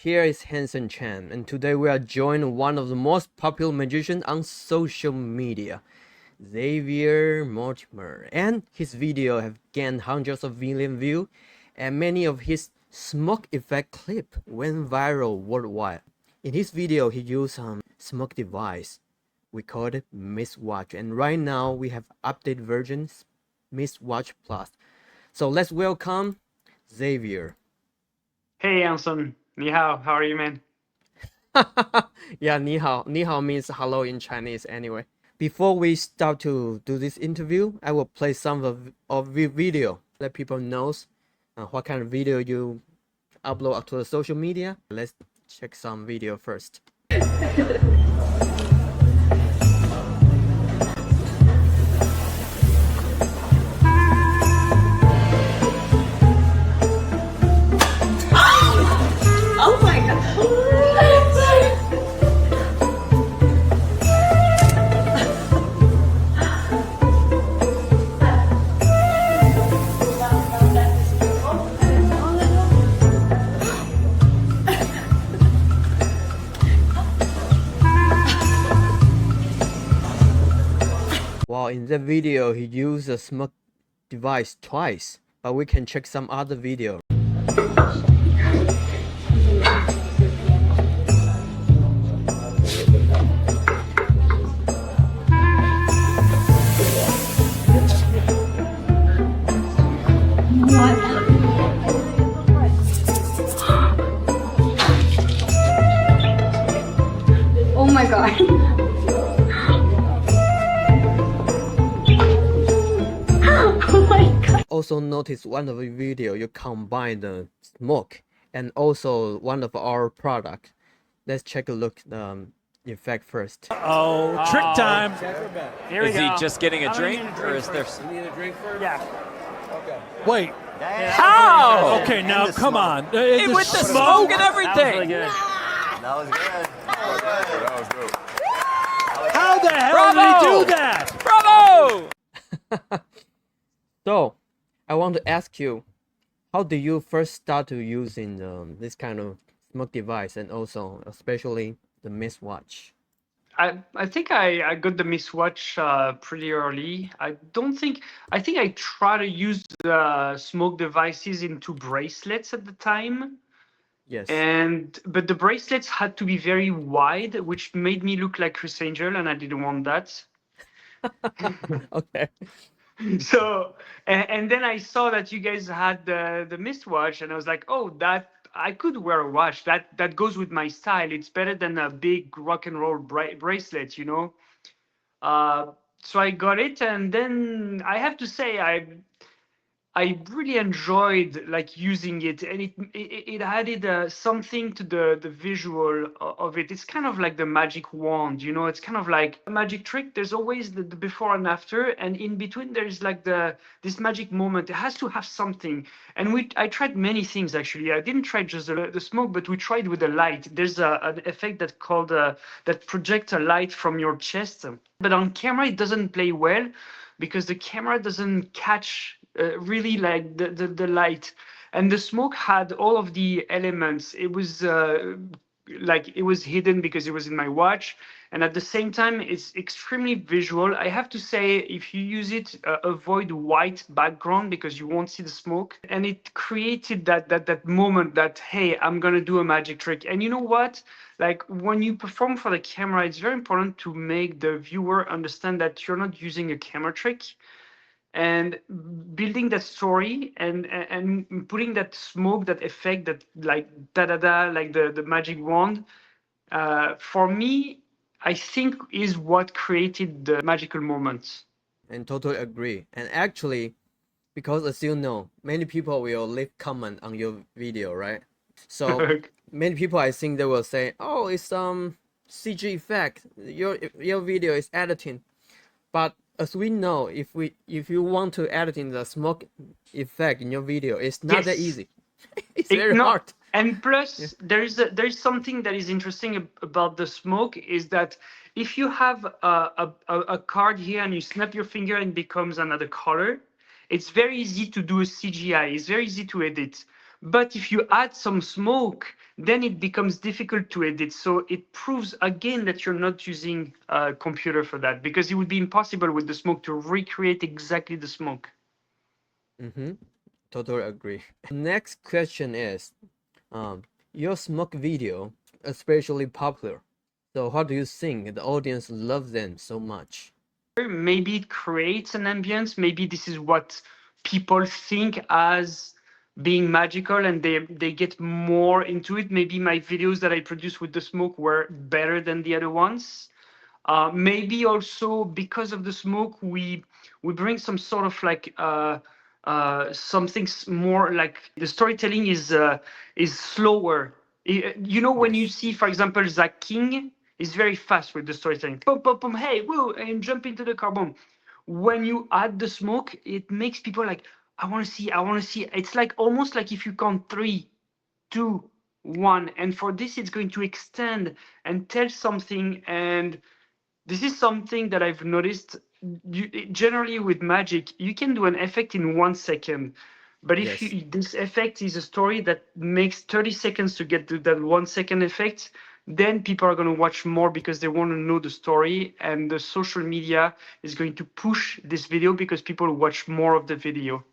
Here is Hanson Chan, and today we are joined one of the most popular magicians on social media, Xavier Mortimer, and his video have gained hundreds of million views, and many of his smoke effect clip went viral worldwide. In his video, he used smoke device. We called it Mistwatch, and right now we have updated version Mistwatch Plus. So let's welcome Xavier. Hey, Anson. Ni hao. How are you, man? Yeah, ni hao. Ni hao means hello in Chinese anyway. Before we start to do this interview, I will play some of the video. Let people know what kind of video you upload to the social media. Let's check some video first. Oh my god. While in the video, he used a smoke device twice, but we can check some other video. Oh my god. Oh my god. Also notice one of the video you combine the smoke and also one of our product. Let's check a look the effect first. Oh, trick time. Here we Is he go. just getting a I'm gonna drink, need a or is there? first. You need a drink first? Yeah. Wait. How? Okay, now come on. Hey, with the smoke and That was really everything. good. That was good. That was good. How the hell Bravo! did he do that? Bravo! So, I want to ask you, how did you first start to using this kind of smoke device and also especially the Mistwatch? I think I got the Mistwatch pretty early. I think I tried to use the smoke devices into bracelets at the time. Yes. But the bracelets had to be very wide, which made me look like Chris Angel, and I didn't want that. Okay. So and then I saw that you guys had the Mistwatch, and I was like, oh, that I could wear a watch that goes with my style. It's better than a big rock and roll bracelet, you know. So I got it, and then I have to say I really enjoyed like using it, and it added something to the visual of it. It's kind of like the magic wand, you know. It's kind of like a magic trick. There's always the before and after, and in between there's like this magic moment. It has to have something. And I tried many things actually. I didn't try just the smoke, but we tried with the light. There's an effect that called that projects a light from your chest, but on camera it doesn't play well because the camera doesn't catch really like the light, and the smoke had all of the elements. It was like it was hidden because it was in my watch, and at the same time it's extremely visual. I have to say, if you use it, avoid white background because you won't see the smoke, and it created that moment that, hey, I'm gonna do a magic trick. And you know what, like when you perform for the camera, it's very important to make the viewer understand that you're not using a camera trick, and building that story and putting that smoke, that effect, that like da da da, like the magic wand, for me, I think is what created the magical moments. And totally agree. And actually, because as you know, many people will leave comment on your video, right? So many people, I think they will say, oh, it's CG effect. Your video is editing. But as we know, if you want to edit in the smoke effect in your video, it's not that Yes. easy. It's very No, hard. and plus, there's something that is interesting about the smoke, is that if you have a card here and you snap your finger and it becomes another color, it's very easy to do a CGI. It's very easy to edit. But if you add some smoke, then it becomes difficult to edit. So it proves again that you're not using a computer for that, because it would be impossible with the smoke to recreate exactly the smoke. Mm-hmm. Totally agree. Next question is, your smoke video especially popular. So how do you think the audience loves them so much? Maybe it creates an ambience. Maybe this is what people think as being magical, and they get more into it. Maybe my videos that I produced with the smoke were better than the other ones. Maybe also because of the smoke, we bring some sort of like something more like the storytelling is slower. You know, when you Yes. see, for example, Zach King is very fast with the storytelling. Boom, boom, boom, hey, woo, and jump into the car, boom. When you add the smoke, it makes people like, I want to see, I want to see. It's like almost like if you count 3, 2, 1, and for this, it's going to extend and tell something. And this is something that I've noticed. Generally with magic, you can do an effect in 1 second, but if Yes. this effect is a story that makes 30 seconds to get to that 1 second effect, then people are going to watch more because they want to know the story, and the social media is going to push this video because people watch more of the video.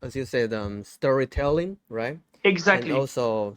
As you said, storytelling, right? And Exactly. also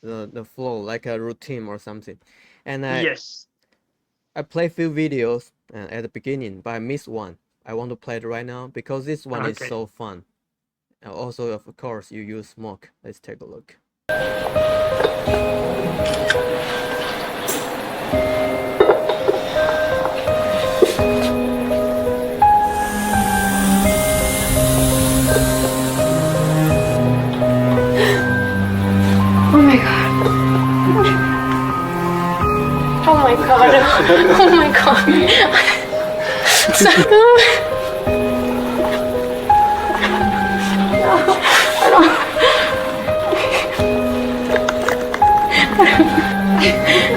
the flow, like a routine or something. And Yes. I play few videos at the beginning, but I missed one. I want to play it right now because this one is Okay. so fun. And also, of course, you use smoke. Let's take a look. Oh my god. Oh my god. Oh my god. So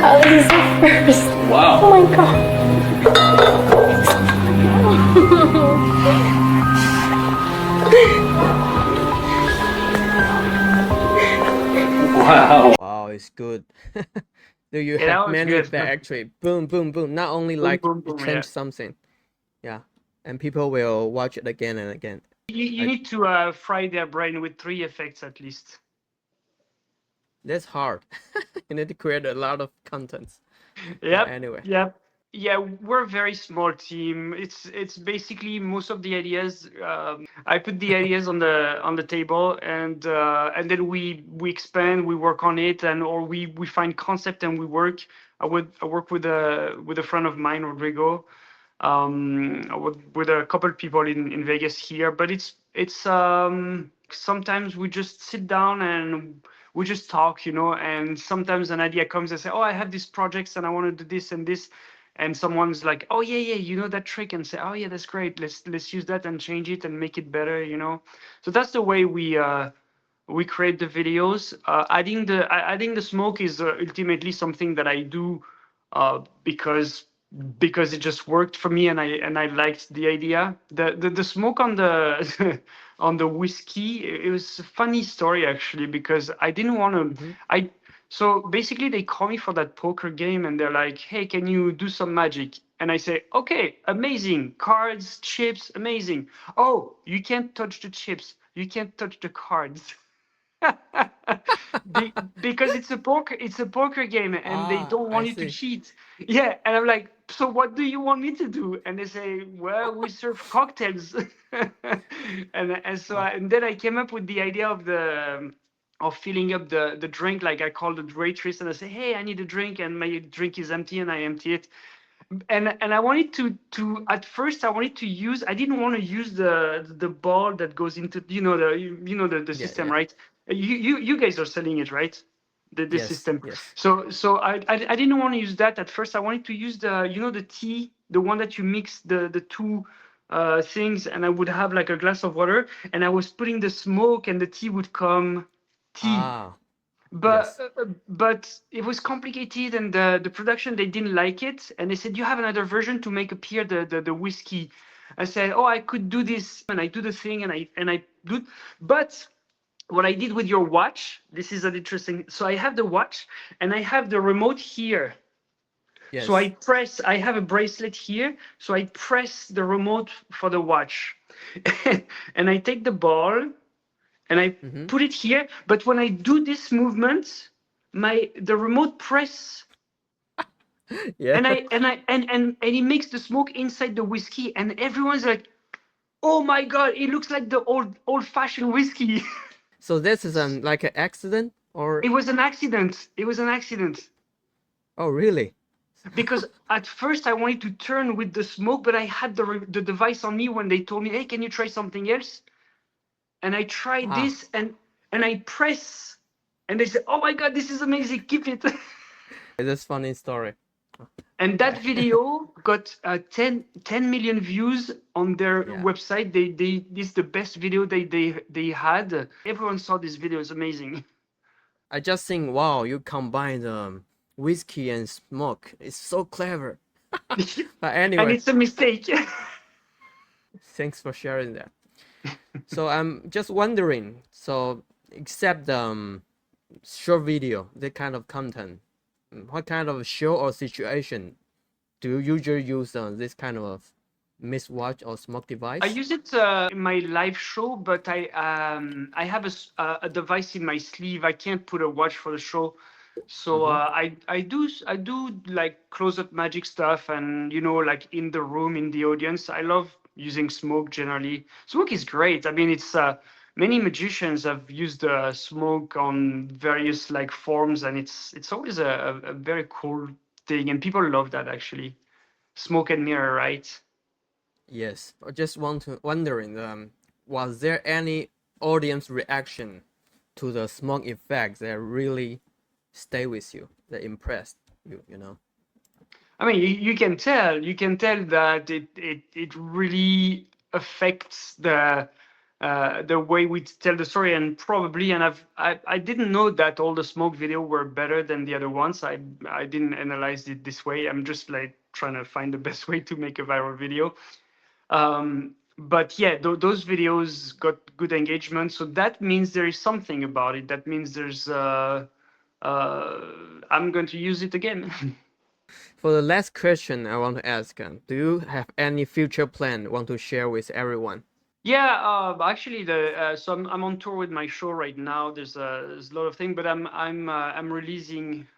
Oh, this is the first. Wow. Oh my god. Wow, it's good. Do you Yeah, that have was many good. effects actually? Boom, boom, boom. Not only Boom, like boom, you boom, change yeah. something, yeah, and people will watch it again and again. You I- need to fry their brain with 3 effects at least. That's hard. You need to create a lot of contents. Yep. Anyway, Yep. Yeah, we're a very small team. It's basically most of the ideas. I put the ideas on the table, and then we expand, we work on it, and or we find concept and we work. I work with a friend of mine, Rodrigo. I work with a couple of people in Vegas here, but it's sometimes we just sit down and we just talk, you know, and sometimes an idea comes and say, oh, I have these projects and I want to do this and this, and someone's like, oh yeah, you know that trick, and say, oh yeah, that's great, let's use that and change it and make it better, you know. So that's the way we create the videos. Adding the smoke is ultimately something that I do because it just worked for me, and I liked the idea. The smoke on the on the whiskey, it was a funny story actually, because I didn't want to. Mhm. So basically they call me for that poker game and they're like, hey, can you do some magic? And I say, okay, amazing, cards, chips, amazing. Oh, you can't touch the chips, you can't touch the cards. Because it's a poker game and they don't I want you to see. cheat. Yeah, and I'm like, so what do you want me to do? And they say, well, we serve cocktails. And then I came up with the idea of filling up the drink. Like I called the waitress and I say, hey, I need a drink, and my drink is empty, and I empty it. And I wanted to at first I didn't want to use the ball that goes into the Yeah, system, yeah. right? You guys are selling it, right? The Yes, system. yes. So I didn't want to use that at first. I wanted to use the tea, the one that you mix the two things, and I would have like a glass of water, and I was putting the smoke, and the tea would come tea. Ah, But yes. but it was complicated, and the production, they didn't like it, and they said, you have another version to make appear the whiskey. I said, oh, I could do this, and I do the thing, and I do, but what I did with your watch, this is an interesting. So I have the watch and I have the remote here. Yes. So I have a bracelet here. So I press the remote for the watch and I take the ball and I put it here. But when I do this movement, the remote press Yeah. and it makes the smoke inside the whiskey. And everyone's like, oh my God, it looks like the old fashioned whiskey. So this is like an accident or? It was an accident. It was an accident. Oh, really? Because at first I wanted to turn with the smoke, but I had the device on me when they told me, hey, can you try something else? And I tried this and I press and they said, oh my God, this is amazing. Keep it. It's a funny story. And that video got 10 million views on their website. This is the best video they had. Everyone saw this video. It's amazing. I just think, wow, you combine whiskey and smoke. It's so clever. But anyway. And it's a mistake. Thanks for sharing that. So I'm just wondering, so except short video, that kind of content, what kind of show or situation do you usually use this kind of Mistwatch or smoke device? I use it in my live show, but I have a device in my sleeve. I can't put a watch for the show, so I do like close-up magic stuff, and like in the room, in the audience. I love using smoke generally. Smoke is great. I mean, it's many magicians have used smoke on various like forms, and it's always a very cool thing, and people love that actually. Smoke and mirror, right? Yes. I just wondering, was there any audience reaction to the smoke effects that really stay with you, that impressed you? I mean, you can tell that it really affects the way we tell the story, and probably, and I didn't know that all the smoke video were better than the other ones. I didn't analyze it this way. I'm just like trying to find the best way to make a viral video. But yeah, those videos got good engagement, so that means there is something about it. That means there's I'm going to use it again. For the last question I want to ask, do you have any future plan want to share with everyone? Yeah, actually, so I'm on tour with my show right now. There's a lot of things, but I'm releasing.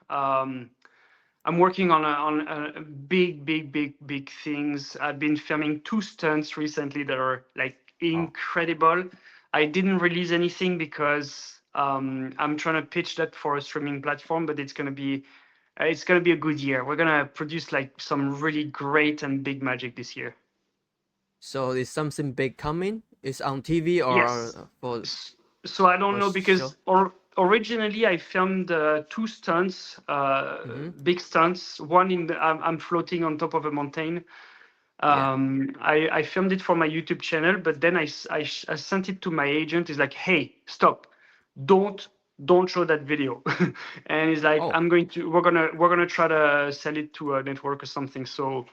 I'm working on a big things. I've been filming 2 stunts recently that are like incredible. I didn't release anything because I'm trying to pitch that for a streaming platform, but it's gonna be a good year. We're gonna produce like some really great and big magic this year. So is something big coming? Is on TV or Yes. for? So I don't For know because originally I filmed 2 stunts, big stunts. One I'm floating on top of a mountain. I filmed it for my YouTube channel, but then I sent it to my agent. He's like, "Hey, stop! Don't show that video." And he's like, we're gonna try to sell it to a network or something. So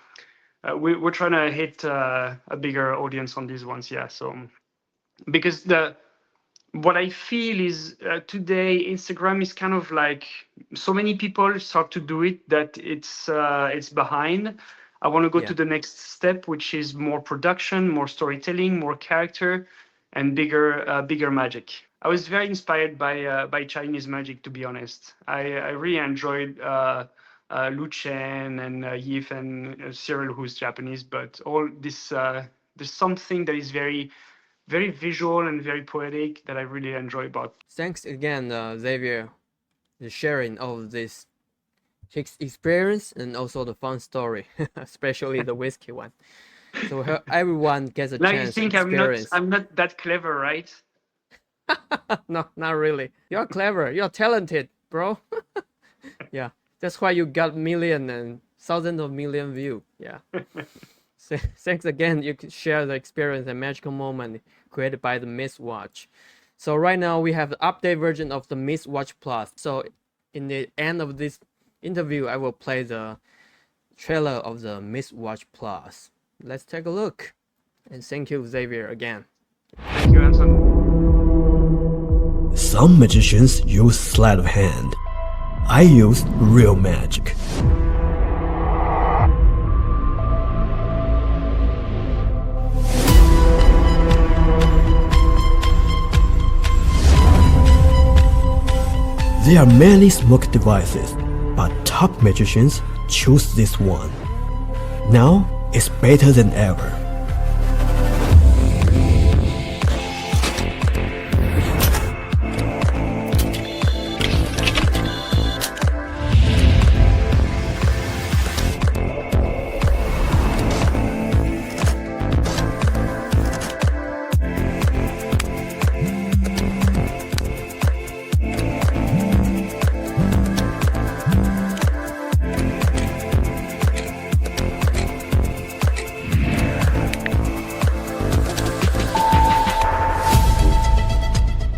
we're trying to hit a bigger audience on these ones. Yeah. So because what I feel is today Instagram is kind of like so many people start to do it that it's behind. I want to go to the next step, which is more production, more storytelling, more character, and bigger magic. I was very inspired by Chinese magic, to be honest. I really enjoyed Lu Chen and Yif and Cyril, who's Japanese, but all this there's something that is very, very visual and very poetic that I really enjoy about. Thanks again, Xavier, the sharing of this experience and also the fun story, especially the whiskey one. So everyone gets a Now chance you think to experience. I'm not that clever, right? No, not really. You're clever. You're talented, bro. Yeah, that's why you got million and thousands of million view. Yeah. So, thanks again. You could share the experience and magical moment created by the Mistwatch. So right now we have the update version of the Mistwatch Plus. So in the end of this interview, I will play the trailer of the Mistwatch Plus. Let's take a look. And thank you, Xavier, again. Thank you, Anson. Some magicians use sleight of hand. I use real magic. There are many smoke devices, but top magicians choose this one. Now it's better than ever.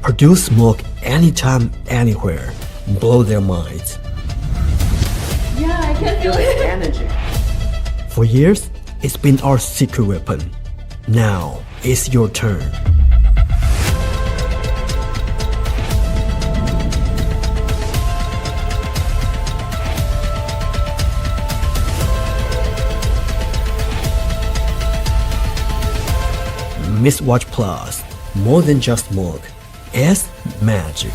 Produce smoke anytime, anywhere. Blow their minds. Yeah, I can feel it. Energy. For years, it's been our secret weapon. Now it's your turn. Miss Watch Plus, more than just smoke, it's magic.